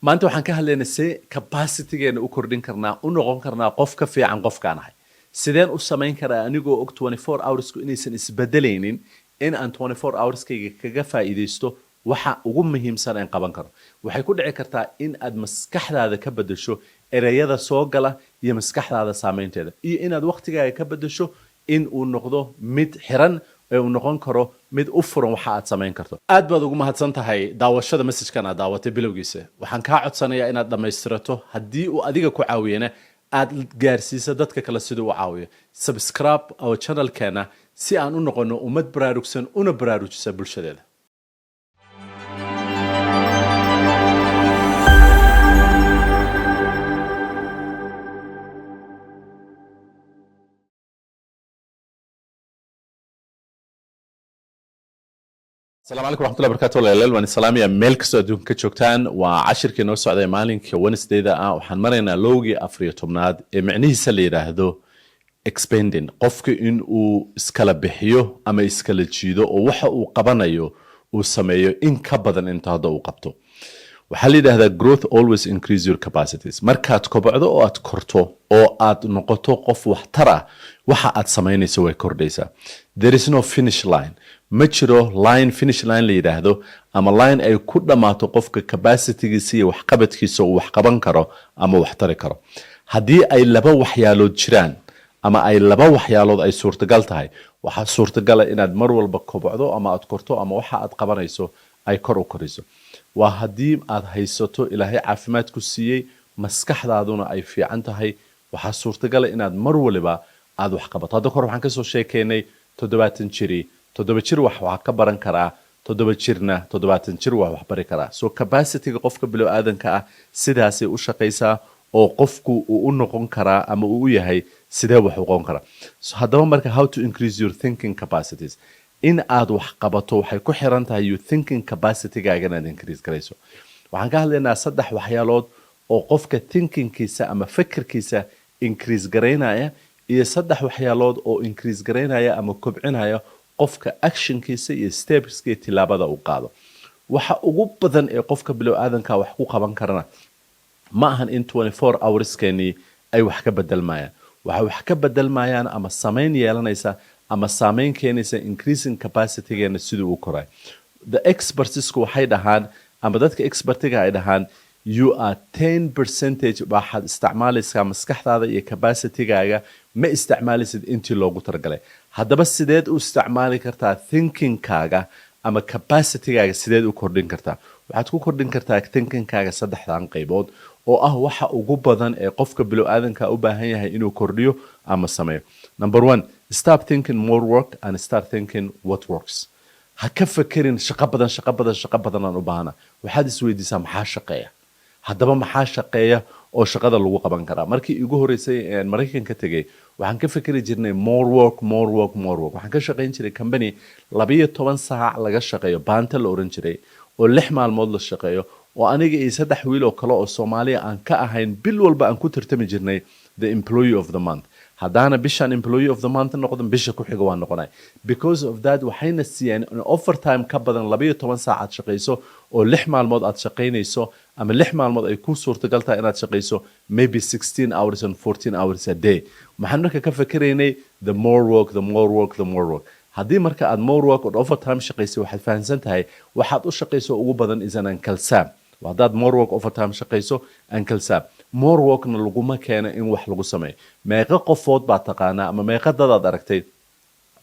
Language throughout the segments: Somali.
maanta waxaan ka hadlaynaa si capacity-geena u kordhin karnaa u noqon karnaa qof ka fiican qofkaan ahay sideen u samayn karaa anigoo og 24 hoursku inaysan isbedelaynin in aan 24 hourskayga kaga faa'iidaysto waxa ugu muhiimsan aan qaban karo waxay ku dhici kartaa in aad maskaxdaada ka bedesho ereyada soo gala iyo maskaxdaada saameynteeda iyo inaad waqtigaaga ka bedesho in uu noqdo mid xiran ee uu noqon karo mid u furan waxa aad samayn karto aad baad ugu mahadsan tahay daawashada message-kan aad daawatay bilowgiisa waxaan kaa codsanayaa inaad dhammaystirato haddii uu adiga ku caawiyana aad gaarsiiso dadka kale siduu u caawiyo subscribe our channel-keena si aan u noqono ummad baraarugsan una baraarujisa bulshadeeda السلام عليكم ورحمة الله وبركاته والله وأنا سلامي ملك سعدون كشوكتان وعشر كي نوصل على مالك ونسدي ذا وحن مرينا لوجي أفريقيا معنيه سلي هذا expanding قفك إن وسكال بحيو أما إسكال تشيدو ووحى وقبنايو وسمايو إن كبدن أنت هذا وقبته وحلي هذا growth always increase your capacities مركات كبعده أو أتكرتو أو أت نقطة قف وحترى وحى أتسميني سوى كرديسا there is no finish line مجرو line finish line اللي هذا أما line أي كل ما توقفك capacity جسي وحقبت كيسو وحقبن كرو أما وحترى كرو هدي أي لبا وحيالو جيران أما أي لبا وحيالو أي صورة قالتها وح صورة قال إن أدمر والبكبعده أما أتكرتو أما وحى أتقبنيسو أي كرو كريسو وهديم أد هيستو إلى هي عفمات كسية مسكح دادونا أي في عنتها وحصورت قال إن أد مرول با أد وحقبط هذا كره عن كسر شيء كيني تدباتن شري تدبتشر وحكبرن كرا تدبتشرنا تدباتن شر وحبر كرا سو capacity قفك بلو آذن كا سداسي وشقيسا أو قفكو ونقون كرا أما وياهي سدا وحقون كرا so هذا مرك how to increase your thinking capacities in aad wax qabato waxay ku xiran tahay you thinking capacity-gaaga inaad increase garayso waxaan ka hadlaynaa saddex waxyaalood oo qofka thinking-kiisa ama fikirkiisa increase garaynaya iyo saddex waxyaalood oo increase garaynaya ama kobcinaya qofka action-kiisa iyo steps-ka iyo tilaabada uu qaado waxa ugu badan ee qofka bilow aadanka wax ku qaban karana ma ahan in 24 hours-keeni ay wax ka bedelmayaan waxa wax ka bedelmayaan ama saameyn yeelanaysa ama saameyn keenaysa increasing capacity-geena siduu u koray the experts-ku waxay dhahaan ama dadka expertiga ay dhahaan you are 10% waxaad isticmaalaysaa maskaxdaada iyo capacity-gaaga ma isticmaalaysid intii loogu talagalay haddaba sideed u isticmaali kartaa thinking-kaaga ama capacity-gaaga sideed u kordhin kartaa waxaad ku kordhin kartaa thinking-kaaga saddexdan qaybood oo ah waxa ugu badan ee qofka bilow aadanka u baahan yahay inuu kordhiyo ama sameeyo number 1 stop thinking more work and start thinking what works ha ka fakirin shaqo badan aan u baahana waxaad isweydiisaa maxaa shaqeeya haddaba maxaa shaqeeya oo shaqada lagu qaban karaa markii igu horeysay aan Mareykanka tagay waxaan ka fikiri jirnay more work waxaan ka shaqeyn jiray company 12 saac laga shaqeeyo baanta la oran jiray oo 6 maalmood la shaqeeyo oo aniga iyo saddex wiil oo kale oo Soomaaliya aan ka ahayn bil walba aan ku tartami jirnay the employee of the month haddaana bishan employee of the month noqdan bisha ku xiga waan noqonay because of that waxayna siiyeen overtime ka badan 12 saacaad shaqeyso oo 6 maalmood aad shaqeynayso ama 6 maalmood ay ku suurtagal tahay inaad shaqeyso maybe 16 hours and 14 hours a day maxaan marka ka fikiraynay the more work haddii marka aad more work oo overtime shaqeyso waxaad fahansan tahay waxaad u shaqeyso ugu badan is an kalsaam wadaad more work overtime shaqeyso an kalsaam more workna laguma keena in wax lagu sameeyo meeqa qofood baa taqaanaa ama meeqa dadaad aragtay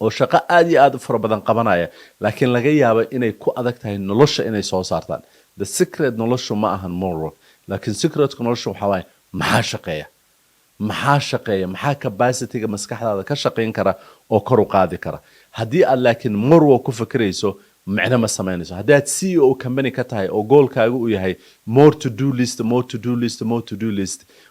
oo shaqo aad iyo aad u fara badan qabanaya laakiin laga yaabo inay ku adag tahay nolosha inay soo saartaan the secret noloshu ma ahan more work laakiin secretka noloshu waxa waaye maxaa shaqeeya capacity-ga maskaxdaada ka shaqeyn kara oo kor u qaadi kara haddii aad laakiin more work ku fikirayso macna ma sameynayso haddii aad CEO company ka tahay oo goalkaagu uu yahay more to do list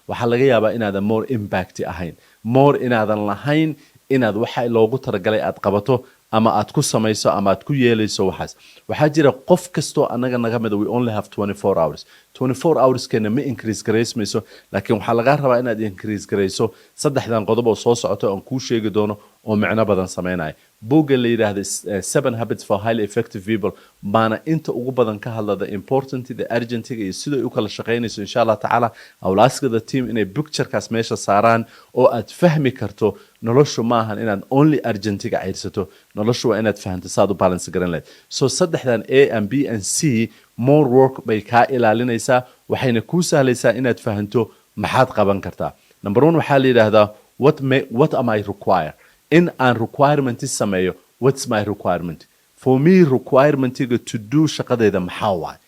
waxaa laga yaabaa inaadan more impact ahayn more inaadan lahayn inaad waxa loogu talagalay aad qabato ama aad ku samayso ama aad ku yeelayso waxaas waxaa jira qof kastoo anaga naga mid we only have 24 hours 24 hours keena ma increase gareysmayso laakiin waxaa laga rabaa inaad increase gareyso saddexdan qodob oo soo socoto aan kuu sheegi doono oo macno badan sameynaya buugga la yidhaahdo 7 habits for highly effective people baana inta ugu badan ka hadlada important the urgentiga iyo sida ay u kala shaqaynayso insha Allah tacaala awlaaskada team inay picturekaas meesha saaraan oo aad fahmi karto noloshu maahan inaad only urgentiga cayrsato noloshu waa inaad fahanto saad u balance garan lahayd so saddexdan A and B and C more work bay kaa ilaalinaysaa waxayna kuu sahlaysaa inaad fahanto maxaad qaban kartaa number 1 waxaa la yidhaahdaa what am I require in aan requirement sameeyo what's my requirement for me requirementiga to do shaqadeeda maxaa waay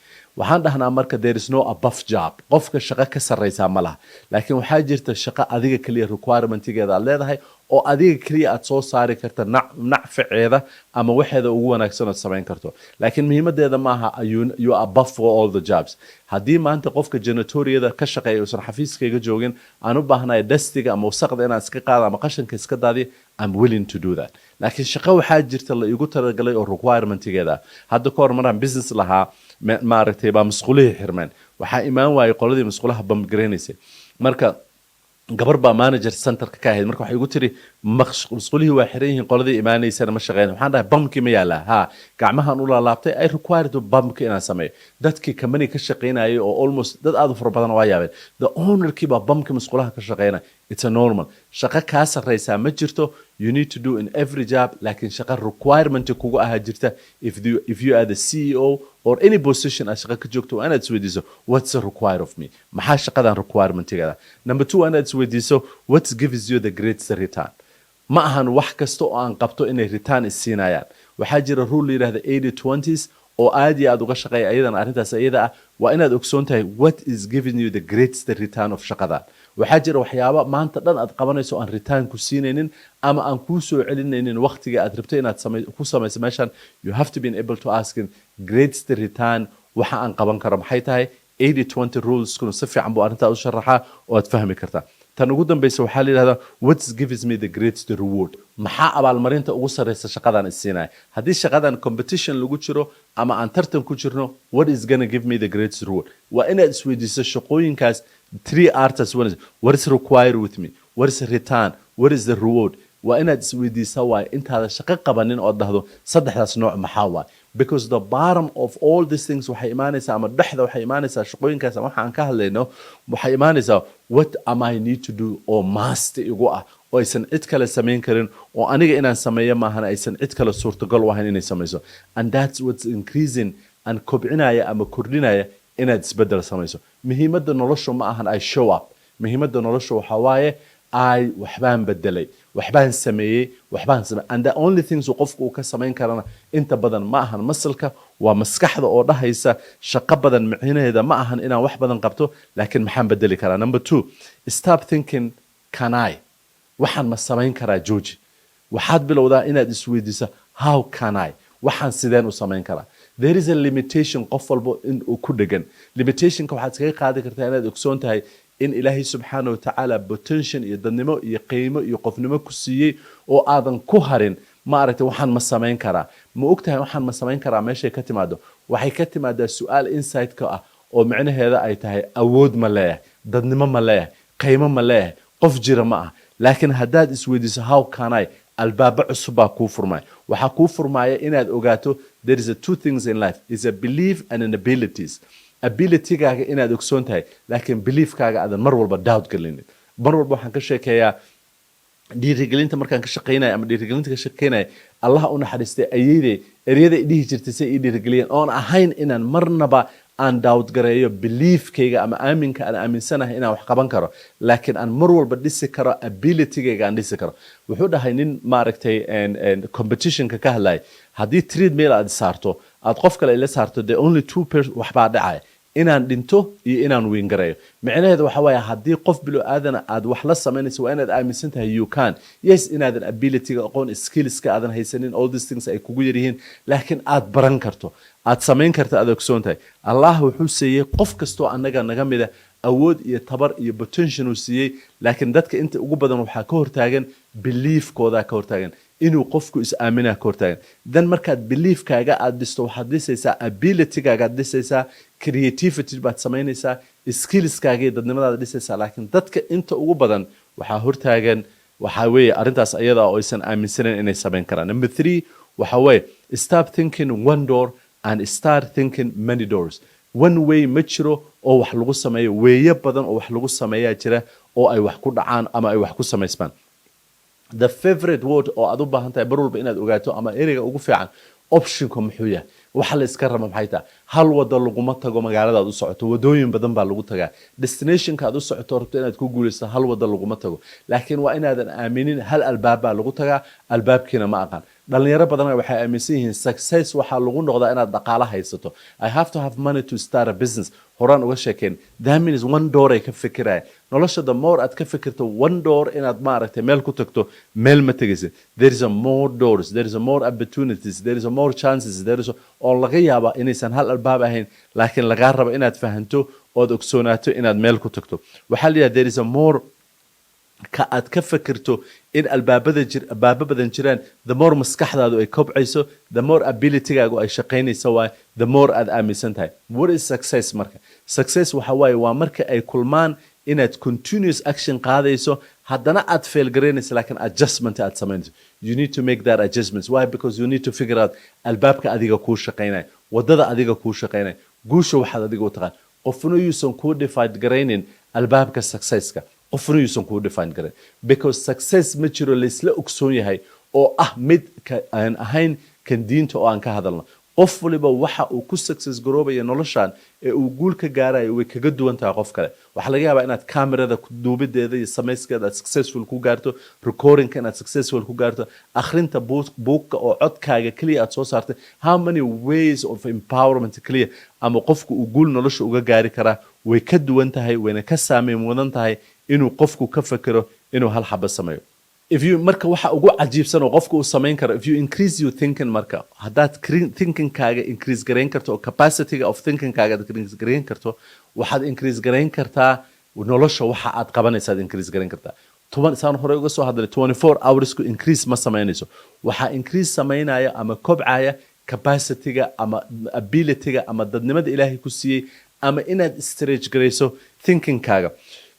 waxaan dhahnaa marka there is no above job qofka shaqo ka sarreysaa ma laha laakiin waxaa jirta shaqo adiga kaliya requirementigeeda aad leedahay oo adiga kaliya aad soo saari karta nacficeeda ama waxeeda ugu wanaagsan ood samayn karto laakiin muhiimadeeda maaha you are above for all the jobs haddii maanta qofka janitoriyada ka shaqeeya uusan xafiiskayga joogin aan u baahnayo dastiga ama wasaqda inaan iska qaado ama qashanka iska daadiyo I'm willing to do that laakiin shaqo waxaa jirta la igu talagalay oo requirementigeeda hadda ka hor maraan business lahaa maaragtay baa masquulihii xirmeen waxaa imaan waayay qoladii masquulaha bamgaraynaysa marka gabar baa manager centerka ka ahayd marka waxay igu tiri masquulihii waa xiran yihiin qoladii imaanaysana ma shaqeyn waxaan dhahay bamki ma yaalaa ha gacmahan u laalaabtay I required bamki inaan sameeyo dadkii company ka shaqeynayay oo almost dad aad u fara badan waa yaabeen the ownerkii baa bamki masquulaha ka shaqeynaya it's a normal shaqo kaa sarreysaa ma jirto you need to do in every job laakiin shaqo requirement kugu ahaa jirta if you are the CEO or any position aad shaqo ka joogto waa inaad isweydiiso what's the require of me maxaa shaqadan requirementigeeda number 2 waa inaad isweydiiso what gives you the greatest return ma ahan wax kasta oo aan qabto inay return isiinayaan waxaa jira rule la yidhaahda 80-20s oo aad iyo aad uga shaqeeya ayadana arrintaas iyada ah waa inaad ogsoon tahay what is giving you the greatest return of shaqadan waxaa jira waxyaaba maanta dhan aad qabanayso aan return ku siinaynin ama aan kuu soo celinaynin waqtiga aad rabto inaad ku samayso meeshan you have to be able to ask greatest return waxa aan qaban karo maxay tahay 80-20 rules kuna si fiican buu arrintaa u sharaxaa oo aad fahmi kartaa tan ugu dambaysa waxaa la yidhahdaa what gives me the greatest reward maxaa abaalmarinta ugu sarreysa shaqadan isiinaya haddii shaqadan competition lagu jiro ama aan tartan ku jirno what is gonna give me the greatest reward waa inaad isweydiiso shaqooyinkaas 3 artists what is required with me what is return what is the reward waa inaad isweydiisaa waay intaada shaqo qabanin oo dhahdo saddexdaas nooc maxaa waay because the bottom of all these things waxay imaanaysaa ama dhexda waxay imaanaysaa shaqooyinkaas ama waxa aan ka hadlayno waxay imaanaysaa what am I need to do oo master igu ah oo aysan cid kale samayn karin oo aniga inaan sameeyo maahan aysan cid kale suurtagal u ahayn inay samayso and that's what's increasing and kobcinaya ama kordhinaya inaad isbedel samayso muhiimadda noloshu ma ahan I show up muhiimadda noloshu waxa waaye waxbaan bedelay waxbaan sameeyey and the only things qofku uu ka samayn karana inta badan ma ahan masalka waa maskaxda oo dhahaysa shaqo badan micnaheeda ma ahan inaan wax badan qabto laakiin maxaan bedeli karaa number 2 stop thinking can I waxaan ma samayn karaa jooji waxaad bilowdaa inaad isweydiiso how can I waxaan sideen u samayn karaa there is a limitation qof walbo in uu ku dhagan limitationka waxaad iskaga qaadi kartaa inaad ogsoon tahay in ilaahay subxaanahu wa tacaala potential iyo dadnimo iyo qiimo iyo qofnimo ku siiyey oo aadan ku harin ma aragtay waxaan ma samayn karaa ma ogtahay waxaan ma samayn karaa meeshay ka timaado waxay ka timaadaa su'aal insight-ka ah oo micnaheeda ay tahay awood ma leeyahay dadnimo ma leeyahay qiimo ma leeyahay qof jira ma ah laakiin haddaad isweydiiso how can I albaaba cusub baa kuu furmaya waxaa kuu furmaya inaad ogaato there is a 2 things in life is a belief and an abilities abilitygaaga inaad ogsoon tahay laakiin beliefkaaga aadan mar walba doubt galinin mar walba waxaan ka sheekeeyaa dhiirigelinta markaan ka shaqeynaya ama dhiirigelinta ka shaqeynaya Allah u naxariistay ayeeyday ereyada dhihi jirtay si ay dhiirigeliyeen oon ahayn inaan marnaba aan doubt gareeyo beliefkayga ama aaminka aan aaminsanahay inaan wax qaban karo laakiin aan mar walba dhisi karo abilitygayga aan dhisi karo wuxuu dhahay nin maaragtay competitionka ka hadlay haddii treadmill aad saarto aad qof kale ila saarto the only 2 person wax baa dhacay inaan dhinto iyo inaan weyn gareeyo macnaheedu waxa weeye haddii qof bilo aadana aad wax la sameynayso waa inaad aaminsan tahay you can yes inaadan ability-ga aqoon skillska aadan haysanin all these things ay kugu yar yihiin laakiin aad baran karto aad samayn karto aad ogsoon tahay allah wuxuu siiyey qof kastoo annaga naga mida awood iyo tabar iyo potential uu siiyey laakiin dadka inta ugu badan waxaa ka hortaagan beliefkooda ka hortaagan inuu qofku is aaminaa ka hortaagan dan markaad beliefkaaga aad dhisto waxaad dhisaysaa abilitygaaga aad dhisaysaa creativity baad samaynaysaa skillskaaga iyo dadnimadaada dhisaysaa laakiin dadka inta ugu badan waxaa hortaagan waxa weeye arrintaas ayada oo aysan aaminsanayn inay samayn karaan. Number 3 waxa weeye stop thinking one door and start thinking many doors. One way ma jiro oo wax lagu sameeyo, weeye badan oo wax lagu sameeyaa jira oo ay wax ku dhacaan ama ay wax ku samaysmaan. The favorite word oo aad u baahan tahay bar walba inaad ogaato ama ereyga ugu fiican optionka muxuu yahay, waxa la iska raba maxay tahay. Hal wada laguma tago magaalada aad u socoto, wadooyin badan baa lagu tagaa. Destinationka aad u socoto rabto inaad ku guulaysato hal wada laguma tago, laakiin waa inaadan aaminin hal albaab baa lagu tagaa, albaabkiina ma aqaan. dhalinyaro badan waxay aaminsan yihiin success waxa lagu noqdaa inaad dhaqaale haysato. I have to have money to start a business. horaan uga sheekeen, that means one door ay ka fikirayaan. nolosha the more aad ka fikirto one door inaad maaragtay meel ku tagto, meel ma tegaysid. There is a more doors, there is a more opportunities, there is a more chances, there is oo laga yaaba inaysan hal albaab ahayn, laakiin laga rabo inaad fahanto ood ogsoonaato inaad meel ku tagto. waxaa la yidhaha there is a more ka aad ka fikirto in albaaba badan jiraan, the more maskaxdaadu ay kobcayso, the more abilitygaagu ay shaqaynayso waay, the more aad aaminsan tahay. What is success marka? Success waxa waaye waa marka ay kulmaan inaad continuous action qaadayso, haddana aad fail garaynayso laakiin adjustment aad samaynayso. You need to make that adjustments. Why? Because you need to figure out albaabka adiga kuu shaqaynaya, wadada adiga kuu shaqaynaya, guusha waxaad adiga u taqaan. qofna yuusan kuu define garaynin albaabka successka, qofna yuusan kuu define garayn, because success ma jiro laysla ogsoon yahay oo ah mid aan ahayn kan diinta oo aan ka hadalno. qof waliba waxa uu ku success garoobaya noloshan ee uu guul ka gaarayo way kaga duwan tahay qof kale. waxa laga yaabaa inaad kamerada duubideeda iyo samayskeeda aad successful ku gaarto, recordingka inaad successful ku gaarto, akhrinta buugka oo codkaaga kaliya aad soo saartay. How many ways of empowerment kaliya ama qofku uu guul nolosha uga gaari karaa way ka duwan tahay, wayna ka saameyn mudan tahay inuu qofku ka fakero inuu hal xaba sameeyo. If you marka waxa ugu cajiibsan oo qofku uu sameyn karo, if you increase your thinking, marka haddaad thinking kaaga increase garayn karto oo capacity of thinking kaaga increase garayn karto, waxaad increase garayn kartaa nolosha waxa aad qabanaysaad increase garayn kartaa. saan hore uga soo hadlay 24 hours ku increase ma sameynayso, waxa increase sameynaya ama kobcaya capacity-ga ama ability-ga ama dadnimada Ilaahay ku siiyey ama inaad stretch garayso thinking kaaga.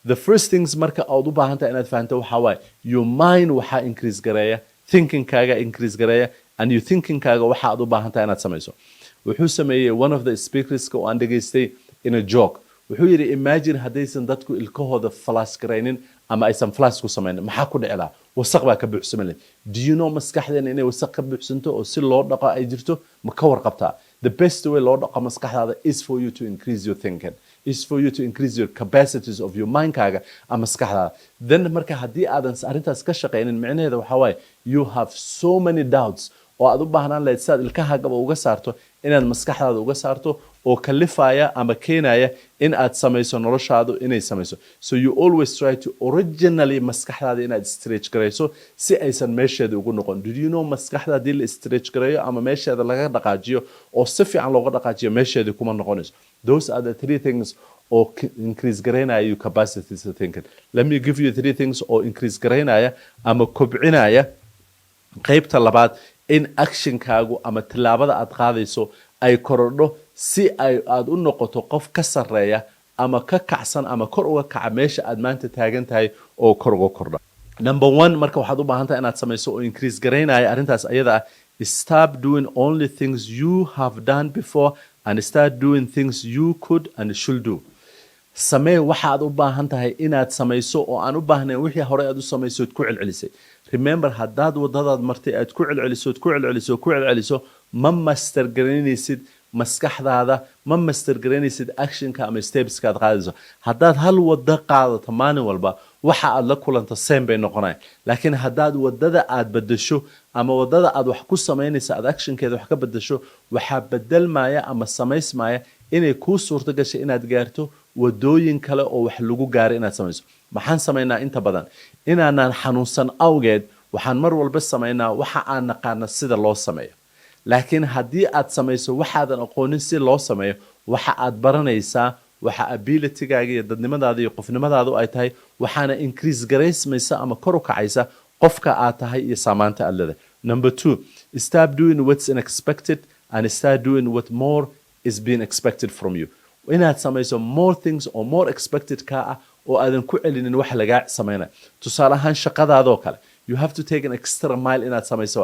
The first things marka aad u baahan tahay inaad fahanto waxa waaye your mind waxa increase gareeya, thinking kaaga increase gareeya, and your thinking kaaga waxa aad u baahan tahay inaad samayso. wuxuu sameeyay one of the speakers oo aan dhageystay in a joke. wuxuu yiri imagine haddaysan dadku ilkahooda flash garaynin ama aysan flash ku samaynin, maxaa ku dhici lahaa? wasaq baa ka buuxsaman. Do you know maskaxdeena inay wasaq ka buuxsanto oo si loo dhaqo ay jirto? ma ka warqabtaa? The best way loo dhaqo maskaxdaada is for you to increase your thinking, is for you to increase your capacities of your mind kaaga ama maskaxdaada. Then marka haddii aadan arrintaas ka shaqaynin, micnaheeda waxa waaye you have so many doubts oo aad u baahnaan lahayd saad ilkahaagaba uga saarto inaad maskaxdaada uga saarto oo kalifaya ama keenaya in aad samayso noloshaadu inay samayso. So you always try to originally maskaxdaada inaad stretch garayso si aysan meesheeda ugu noqon. Did you know maskaxda haddii la stretch garayo ama meesheeda laga dhaqaajiyo oo si fiican looga dhaqaajiyo meesheeda kuma noqonayso. Those are the three things or increase garaynaya your capacity to thinking. Let me give you three things or increase garaynaya ama kobcinaya qaybta labaad in actionkaagu ama tilaabada aad qaadayso ay korodho si aad u noqoto qof ka sareeya ama ka kacsan ama kor uga kaca meesha aad maanta taagan tahay oo kor uga kordha. Number 1 marka waxaad u baahan tahay inaad samayso oo increase garaynaya arrintaas ayada ah, stop doing only things you have done before and start doing things you could and should do. samee waxaad u baahan tahay inaad samayso oo aan u baahnayn wixii hore aad u samayso ku celcelisay. Remember, haddaad wadadaad martay aad ku celceliso ma master garanaysid maskaxdaada, ma master garanaysid actionka ama stepska aad qaadayso. haddaad hal wada qaadato maalin walba waxa aad la kulanto same bay noqonayaan. laakiin haddaad wadada aad bedesho ama wadada aad wax ku samaynayso aad actionkeeda wax ka bedesho, waxaa bedelmaya ama samaysmaya inay kuu suurto gashay inaad gaarto wadooyin kale oo wax lagu gaaro inaad samayso. maxaan samaynaa inta badan inaanaan xanuunsan awgeed waxaan mar walba samaynaa waxa aan naqaana sida loo sameeyo. laakiin haddii aad samayso waxaadan aqoonin si loo sameeyo, waxa aad baranaysaa waxa abilitygaaga iyo dadnimadaada iyo qofnimadaadu ay tahay, waxaana increase garaysmaysa ama kor u kacaysa qofka aad tahay iyo saamaanta aad leedahay. Number 2, stop doing what's unexpected and start doing what more is being expected from you. inaad samayso more things oo more expected ka ah oo aadan ku celinin wax lagaa sameynay tusaale ahaan shaqadaadoo kale you have to take an extra mile inaad samayso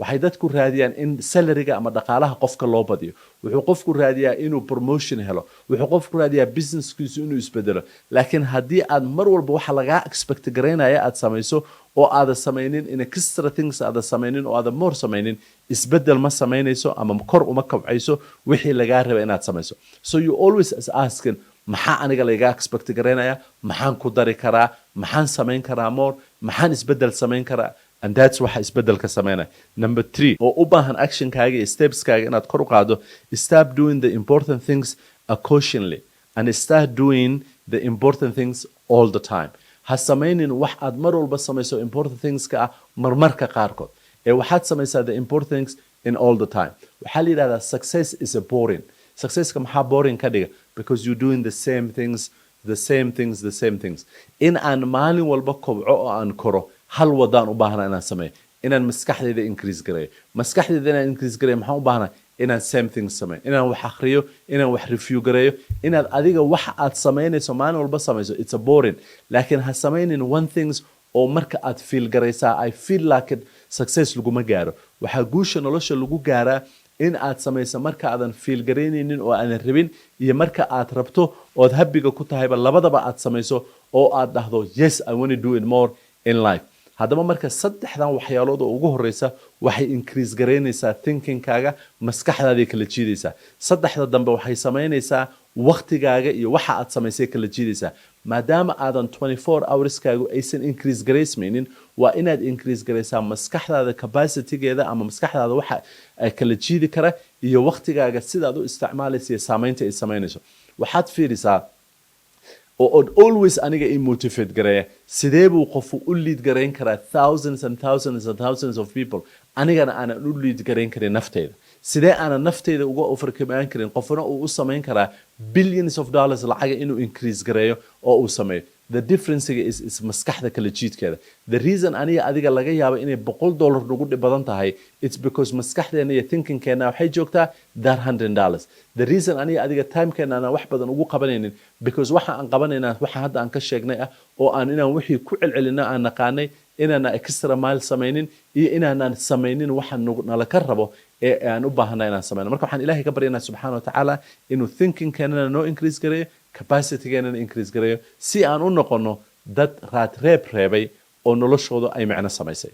waxay dadku raadiyaan in salary-ga ama dhaqaalaha qofka loo badiyo wuxuu qofku raadiyaa inuu promotion helo wuxuu qofku raadiyaa businesskiisu inuu isbedelo laakiin haddii aad mar walba waxa lagaa expect garaynaya aad samayso oo aad samaynin in extra things aad samaynin oo aad more samaynin isbedel ma samaynayso ama kor uma kabcayso wixii lagaa raba inaad samayso so you always asking maxaa aniga laga expect garaynaya maxaan ku dari karaa maxaan samayn karaa more maxaan isbedel samayn karaa and that's waxa isbedelka sameynay number 3 oo u baahan action kaaga iyo steps kaaga inaad kor u qaado stop doing the important things occasionally and start doing the important things all the time ha sameynin wax aad mar walba samayso important things ka marmarka qaarkood ee waxaad samaysaa the important things in all the time waxa la yiraahdaa success is a boring successka maxaa boring ka dhiga because you doing the same things in aan maalin walba kobco oo aan koro hal wadaan u baahnaa inaan sameeyo inaan maskaxdayda increase gareeyo maskaxdayda inaan increase gareeyo maxaan u baahnaa inaan same things sameeyo inaan wax akhriyo inaan wax review gareeyo inaad adiga wax aad samaynayso maalin walba samayso it's a boring laakiin ha samaynin one things oo marka aad feel garaysaa I feel like it success laguma gaaro waxaa guusha nolosha lagu gaaraa in aad samayso marka aadan feel garaynaynin oo aadan rabin iyo marka aad rabto ood habiga ku tahayba labadaba aad samayso oo aad dhahdo yes I want to do it more in life haddaba marka saddexdan waxyaalood oo ugu horeysa waxay increase garaynaysaa thinkingkaaga maskaxdaada kala jiidaysaa saddexda dambe waxay samaynaysaa waqtigaaga iyo waxa aad samaysay kala jiidaysaa maadaama aadan 24 hourskaagu aysan increase garaysmaynin waa inaad increase garaysaa maskaxdaada capacitygeeda ama maskaxdaada waxa ay kala jiidi kara iyo waqtigaaga sidaad u isticmaalayso iyo saamaynta ay samaynayso waxaad fiirisaa oo always aniga i motivate gareeya sidee buu qofu u lead garayn karaa thousands of people anigana aanan u lead garayn karin nafteyda sidee aanan nafteyda uga overcome karin qofna uu u samayn karaa billions of dollars lacaga inuu increase gareeyo oo uu sameeyo the difference is maskaxda kala jiidkeeda the reason aniga adiga laga yaabo inay $100 ugu badan tahay it's because maskaxdeena iyo thinkingkeena waxay joogtaa that $100 the reason aniga adiga timekeena aan wax badan ugu qabanaynin because waxa aan qabanaynaa waxa hadda aan ka sheegnay oo aan inaan wixii ku celcelina aan naqaanay inaan extra mile samaynin iyo inaan samaynin waxa nala ka rabo ee aan u baahanay inaan samayno marka waxaan ilaahay ka baryaynaa subxaanahu wa ta'ala inuu thinkingkeena noo increase gareeyo capacitygeena increase gareeyo si aan u noqono dad raad reebay oo noloshooda ay macna samaysay